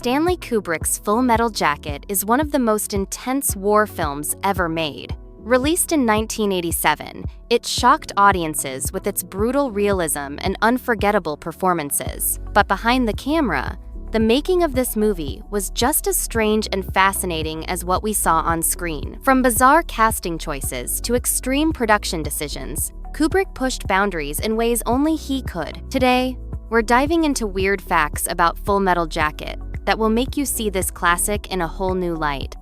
Stanley Kubrick's Full Metal Jacket is one of the most intense war films ever made. Released in 1987, it shocked audiences with its brutal realism and unforgettable performances. But behind the camera, the making of this movie was just as strange and fascinating as what we saw on screen. From bizarre casting choices to extreme production decisions, Kubrick pushed boundaries in ways only he could. Today, we're diving into weird facts about Full Metal Jacket that will make you see this classic in a whole new light.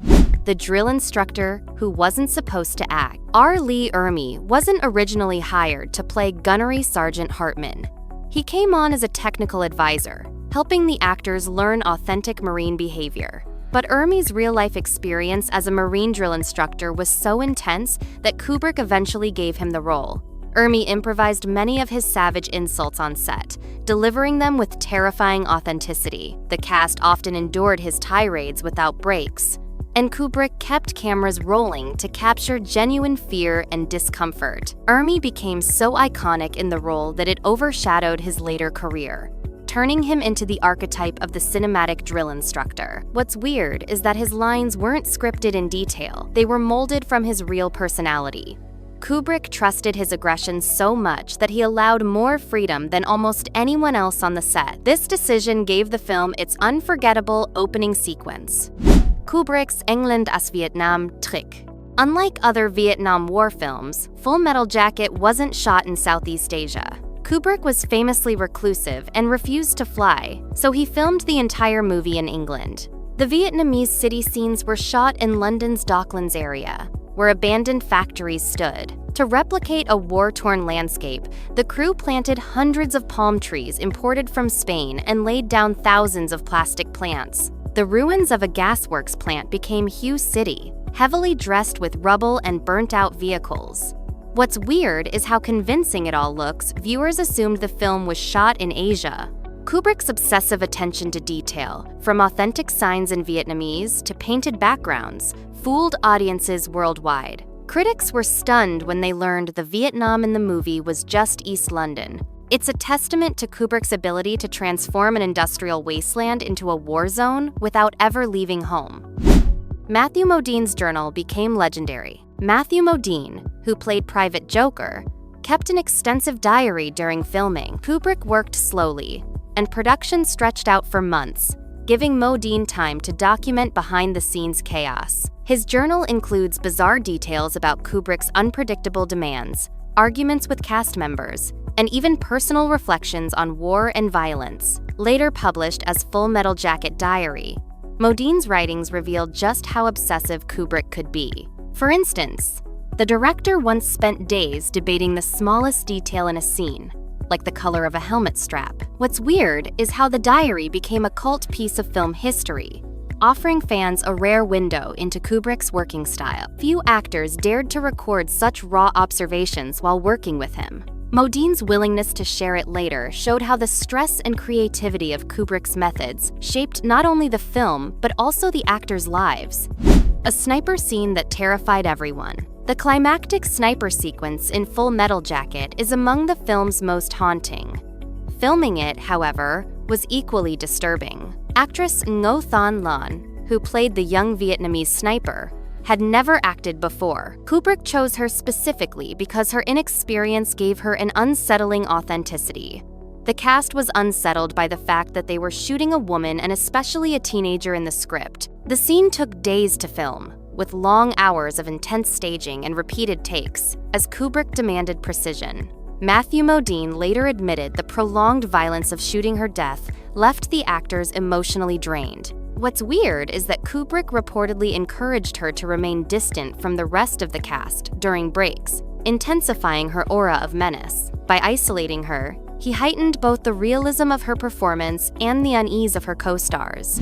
The drill instructor who wasn't supposed to act. R. Lee Ermey wasn't originally hired to play Gunnery Sergeant Hartman. He came on as a technical advisor, helping the actors learn authentic Marine behavior. But Ermey's real-life experience as a Marine drill instructor was so intense that Kubrick eventually gave him the role. Ermey improvised many of his savage insults on set, delivering them with terrifying authenticity. The cast often endured his tirades without breaks, and Kubrick kept cameras rolling to capture genuine fear and discomfort. Ermey became so iconic in the role that it overshadowed his later career, turning him into the archetype of the cinematic drill instructor. What's weird is that his lines weren't scripted in detail. They were molded from his real personality. Kubrick trusted his aggression so much that he allowed more freedom than almost anyone else on the set. This decision gave the film its unforgettable opening sequence. Kubrick's England as Vietnam trick. Unlike other Vietnam War films, Full Metal Jacket wasn't shot in Southeast Asia. Kubrick was famously reclusive and refused to fly, so he filmed the entire movie in England. The Vietnamese city scenes were shot in London's Docklands area, where abandoned factories stood. To replicate a war-torn landscape, the crew planted hundreds of palm trees imported from Spain and laid down thousands of plastic plants. The ruins of a gasworks plant became Hue City, heavily dressed with rubble and burnt-out vehicles. What's weird is how convincing it all looks. Viewers assumed the film was shot in Asia. Kubrick's obsessive attention to detail, from authentic signs in Vietnamese to painted backgrounds, fooled audiences worldwide. Critics were stunned when they learned the Vietnam in the movie was just East London. It's a testament to Kubrick's ability to transform an industrial wasteland into a war zone without ever leaving home. Matthew Modine's journal became legendary. Matthew Modine, who played Private Joker, kept an extensive diary during filming. Kubrick worked slowly, and production stretched out for months, giving Modine time to document behind-the-scenes chaos. His journal includes bizarre details about Kubrick's unpredictable demands, arguments with cast members, and even personal reflections on war and violence. Later published as Full Metal Jacket Diary, Modine's writings revealed just how obsessive Kubrick could be. For instance, the director once spent days debating the smallest detail in a scene, like the color of a helmet strap. What's weird is how the diary became a cult piece of film history, offering fans a rare window into Kubrick's working style. Few actors dared to record such raw observations while working with him. Modine's willingness to share it later showed how the stress and creativity of Kubrick's methods shaped not only the film, but also the actors' lives. A sniper scene that terrified everyone. The climactic sniper sequence in Full Metal Jacket is among the film's most haunting. Filming it, however, was equally disturbing. Actress Ngo Thanh Loan, who played the young Vietnamese sniper, had never acted before. Kubrick chose her specifically because her inexperience gave her an unsettling authenticity. The cast was unsettled by the fact that they were shooting a woman and especially a teenager in the script. The scene took days to film, with long hours of intense staging and repeated takes, as Kubrick demanded precision. Matthew Modine later admitted the prolonged violence of shooting her death left the actors emotionally drained. What's weird is that Kubrick reportedly encouraged her to remain distant from the rest of the cast during breaks, intensifying her aura of menace. By isolating her, he heightened both the realism of her performance and the unease of her co-stars.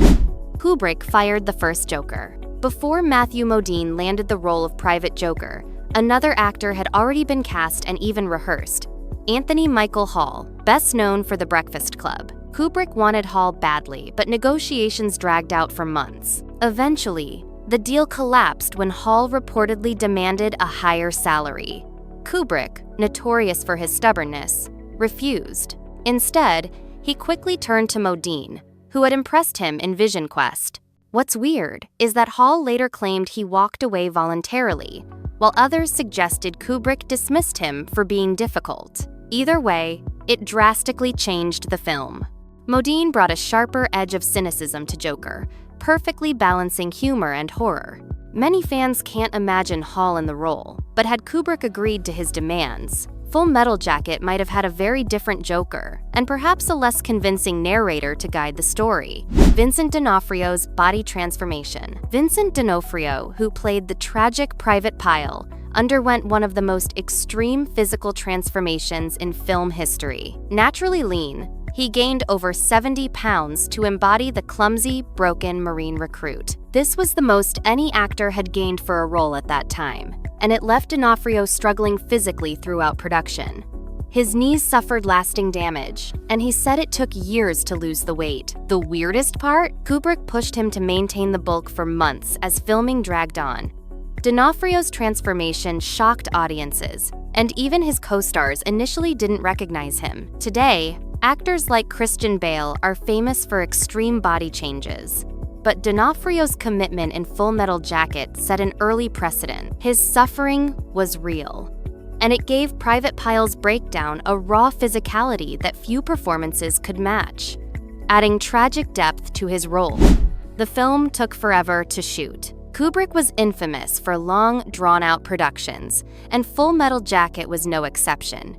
Kubrick fired the first Joker. Before Matthew Modine landed the role of Private Joker, another actor had already been cast and even rehearsed, Anthony Michael Hall, best known for The Breakfast Club. Kubrick wanted Hall badly, but negotiations dragged out for months. Eventually, the deal collapsed when Hall reportedly demanded a higher salary. Kubrick, notorious for his stubbornness, refused. Instead, he quickly turned to Modine, who had impressed him in Vision Quest. What's weird is that Hall later claimed he walked away voluntarily, while others suggested Kubrick dismissed him for being difficult. Either way, it drastically changed the film. Modine brought a sharper edge of cynicism to Joker, perfectly balancing humor and horror. Many fans can't imagine Hall in the role, but had Kubrick agreed to his demands, Full Metal Jacket might have had a very different Joker, and perhaps a less convincing narrator to guide the story. Vincent D'Onofrio's body transformation. Vincent D'Onofrio, who played the tragic Private Pyle, underwent one of the most extreme physical transformations in film history. Naturally lean, he gained over 70 pounds to embody the clumsy, broken Marine recruit. This was the most any actor had gained for a role at that time, and it left D'Onofrio struggling physically throughout production. His knees suffered lasting damage, and he said it took years to lose the weight. The weirdest part? Kubrick pushed him to maintain the bulk for months as filming dragged on. D'Onofrio's transformation shocked audiences, and even his co-stars initially didn't recognize him. Today, actors like Christian Bale are famous for extreme body changes, but D'Onofrio's commitment in Full Metal Jacket set an early precedent. His suffering was real, and it gave Private Pyle's breakdown a raw physicality that few performances could match, adding tragic depth to his role. The film took forever to shoot. Kubrick was infamous for long, drawn-out productions, and Full Metal Jacket was no exception.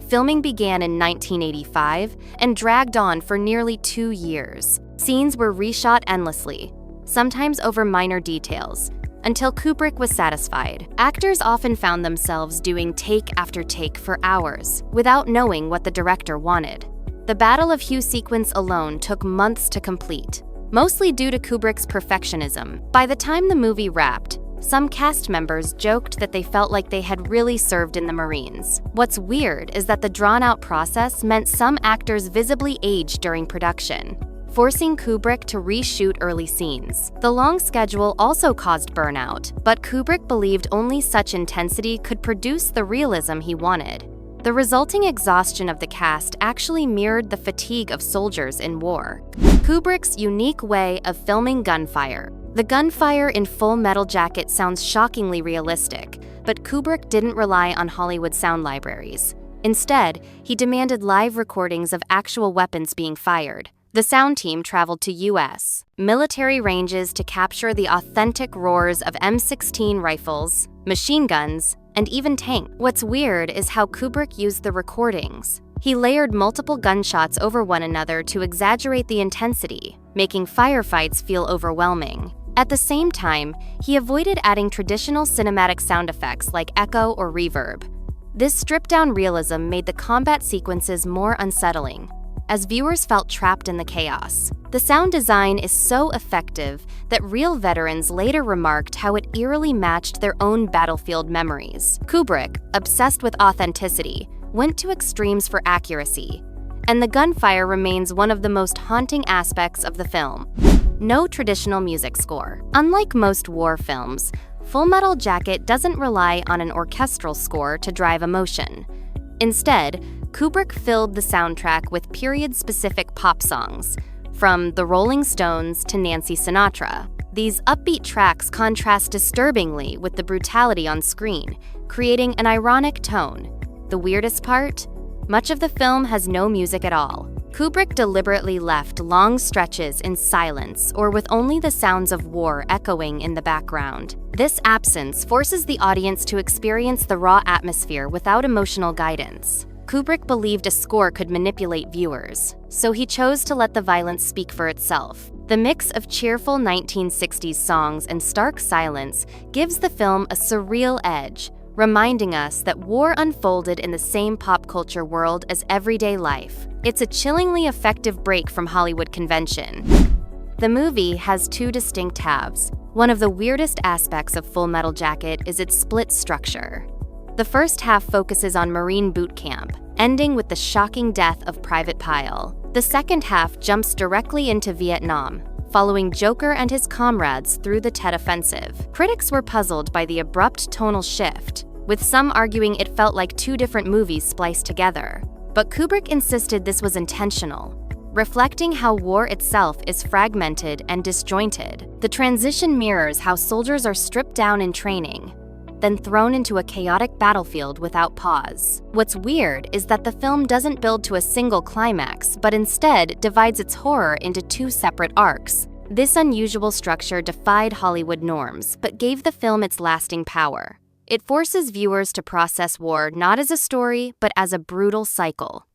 Filming began in 1985 and dragged on for nearly 2 years. Scenes were reshot endlessly, sometimes over minor details, until Kubrick was satisfied. Actors often found themselves doing take after take for hours, without knowing what the director wanted. The Battle of Hue sequence alone took months to complete, mostly due to Kubrick's perfectionism. By the time the movie wrapped, some cast members joked that they felt like they had really served in the Marines. What's weird is that the drawn-out process meant some actors visibly aged during production, forcing Kubrick to reshoot early scenes. The long schedule also caused burnout, but Kubrick believed only such intensity could produce the realism he wanted. The resulting exhaustion of the cast actually mirrored the fatigue of soldiers in war. Kubrick's unique way of filming gunfire. The gunfire in Full Metal Jacket sounds shockingly realistic, but Kubrick didn't rely on Hollywood sound libraries. Instead, he demanded live recordings of actual weapons being fired. The sound team traveled to U.S. military ranges to capture the authentic roars of M16 rifles, machine guns, and even tanks. What's weird is how Kubrick used the recordings. He layered multiple gunshots over one another to exaggerate the intensity, making firefights feel overwhelming. At the same time, he avoided adding traditional cinematic sound effects like echo or reverb. This stripped-down realism made the combat sequences more unsettling, as viewers felt trapped in the chaos. The sound design is so effective that real veterans later remarked how it eerily matched their own battlefield memories. Kubrick, obsessed with authenticity, went to extremes for accuracy, and the gunfire remains one of the most haunting aspects of the film. No traditional music score. Unlike most war films, Full Metal Jacket doesn't rely on an orchestral score to drive emotion. Instead, Kubrick filled the soundtrack with period-specific pop songs, from The Rolling Stones to Nancy Sinatra. These upbeat tracks contrast disturbingly with the brutality on screen, creating an ironic tone. The weirdest part? Much of the film has no music at all. Kubrick deliberately left long stretches in silence or with only the sounds of war echoing in the background. This absence forces the audience to experience the raw atmosphere without emotional guidance. Kubrick believed a score could manipulate viewers, so he chose to let the violence speak for itself. The mix of cheerful 1960s songs and stark silence gives the film a surreal edge, reminding us that war unfolded in the same pop culture world as everyday life. It's a chillingly effective break from Hollywood convention. The movie has two distinct halves. One of the weirdest aspects of Full Metal Jacket is its split structure. The first half focuses on Marine boot camp, ending with the shocking death of Private Pyle. The second half jumps directly into Vietnam, following Joker and his comrades through the Tet Offensive. Critics were puzzled by the abrupt tonal shift, with some arguing it felt like two different movies spliced together. But Kubrick insisted this was intentional. reflecting how war itself is fragmented and disjointed. The transition mirrors how soldiers are stripped down in training, then thrown into a chaotic battlefield without pause. What's weird is that the film doesn't build to a single climax, but instead divides its horror into two separate arcs. This unusual structure defied Hollywood norms, but gave the film its lasting power. It forces viewers to process war not as a story, but as a brutal cycle.